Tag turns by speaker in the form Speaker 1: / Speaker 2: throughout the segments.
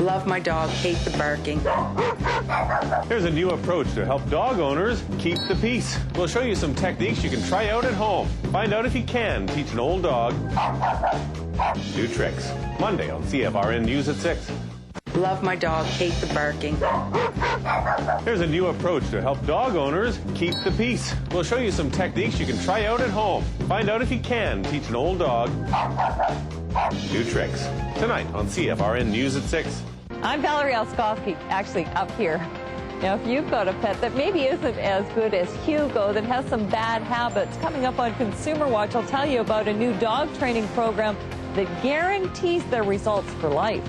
Speaker 1: Love my dog, hate the barking.
Speaker 2: There's a new approach to help dog owners keep the peace. We'll show you some techniques you can try out at home. Find out if you can teach an old dog new tricks. Monday on CFRN News at 6.
Speaker 1: Love my dog, hate the barking.
Speaker 2: There's a new approach to help dog owners keep the peace. We'll show you some techniques you can try out at home. Find out if you can teach an old dog new tricks. Tonight on CFRN News at 6.
Speaker 3: I'm Valerie Alskowski, actually up here. Now, if you've got a pet that maybe isn't as good as Hugo, that has some bad habits, coming up on Consumer Watch, I'll tell you about a new dog training program that guarantees their results for life.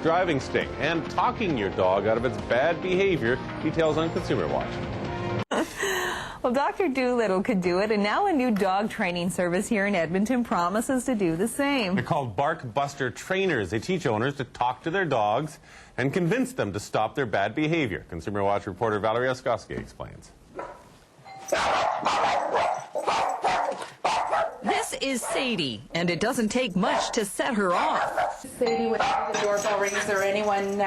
Speaker 2: Driving sting and talking your dog out of its bad behavior. Details on Consumer Watch.
Speaker 3: Well, Dr. Doolittle could do it, and now a new dog training service here in Edmonton promises to do the same.
Speaker 2: They're called Bark Buster Trainers. They teach owners to talk to their dogs and convince them to stop their bad behavior. Consumer Watch reporter Valerie Oskowski explains.
Speaker 3: This is Sadie, and it doesn't take much to set her off.
Speaker 1: Sadie, when the doorbell rings or anyone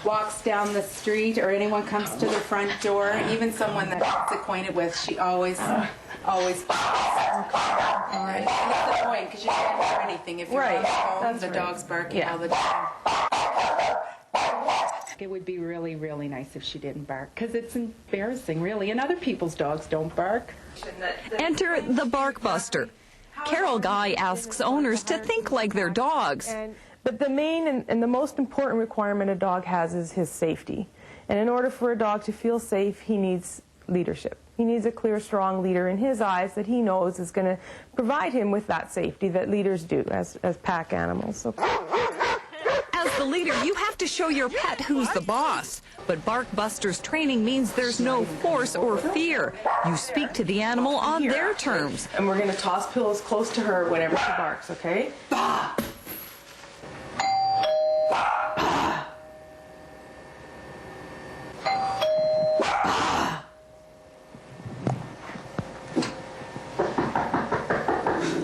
Speaker 1: walks down the street or anyone comes to the front door, even someone that she's acquainted with, she always barks. All right. And that's the point, because you can't hear anything if you're on the phone. The dog's barking all the time. It would be really, really nice if she didn't bark, because it's embarrassing, really, and other people's dogs don't bark.
Speaker 3: Enter the Bark Buster. Carol Guy asks owners to think like their dogs.
Speaker 4: But the main and the most important requirement a dog has is his safety. And in order for a dog to feel safe, he needs leadership. He needs a clear, strong leader in his eyes that he knows is going to provide him with that safety that leaders do as pack animals. So.
Speaker 3: As the leader, you have to show your pet who's the boss. But Bark Busters training means there's no force or fear. You speak to the animal on their terms.
Speaker 4: And we're going to toss pillows close to her whenever she barks, okay? Bah!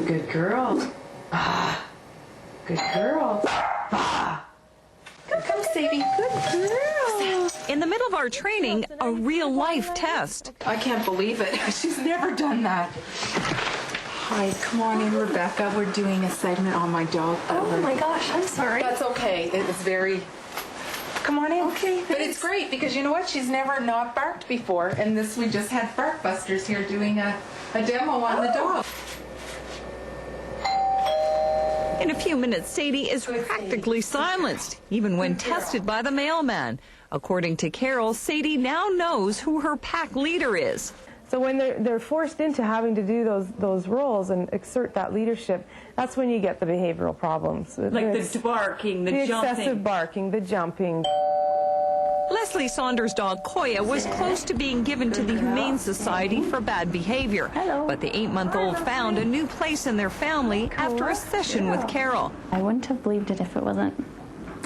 Speaker 4: Good girl. Ah. Good girl. Ah.
Speaker 1: Come, Sadie. Good girl.
Speaker 3: In the middle of our training, a real-life test.
Speaker 1: I can't believe it. She's never done that. Hi, come on in, Rebecca. We're doing a segment on my dog.
Speaker 5: Oh my gosh, I'm sorry.
Speaker 1: That's okay. It's very... Come on in.
Speaker 5: Okay,
Speaker 1: but it's great because you know what? She's never not barked before, and we just had Bark Busters here doing a demo on the dog.
Speaker 3: In a few minutes, Sadie is practically silenced, even when tested by the mailman. According to Carol, Sadie now knows who her pack leader is.
Speaker 4: So when they're forced into having to do those roles and exert that leadership, that's when you get the behavioral problems.
Speaker 3: Like the barking, the jumping.
Speaker 4: Excessive barking, the jumping.
Speaker 3: Leslie Saunders' dog Koya was close to being given to the Humane Society for bad behavior.
Speaker 5: Hello.
Speaker 3: But the 8-month-old found a new place in their family after a session with Carol.
Speaker 5: I wouldn't have believed it if it wasn't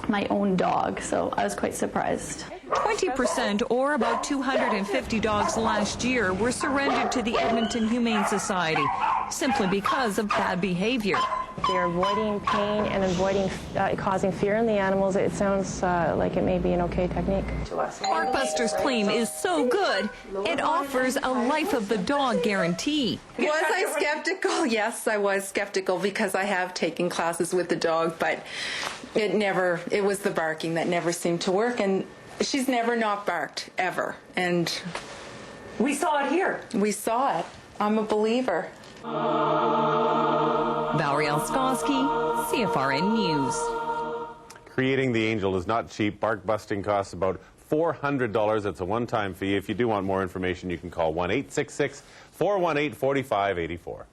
Speaker 5: my own dog, so I was quite surprised.
Speaker 3: 20%, or about 250 dogs last year, were surrendered to the Edmonton Humane Society simply because of bad behavior.
Speaker 4: They're avoiding pain and avoiding causing fear in the animals. It sounds like it may be an okay technique to us.
Speaker 3: Bark Busters' claim is so good, it offers a life of the dog guarantee.
Speaker 1: Was I skeptical? Yes, I was skeptical because I have taken classes with the dog, but it was the barking that never seemed to work, and she's never not barked, ever. And
Speaker 3: we saw it here.
Speaker 1: We saw it. I'm a believer.
Speaker 3: Valerie Alskowski, CFRN News.
Speaker 2: Creating the angel is not cheap. Bark busting costs about $400. It's a one-time fee. If you do want more information, you can call 1-866-418-4584.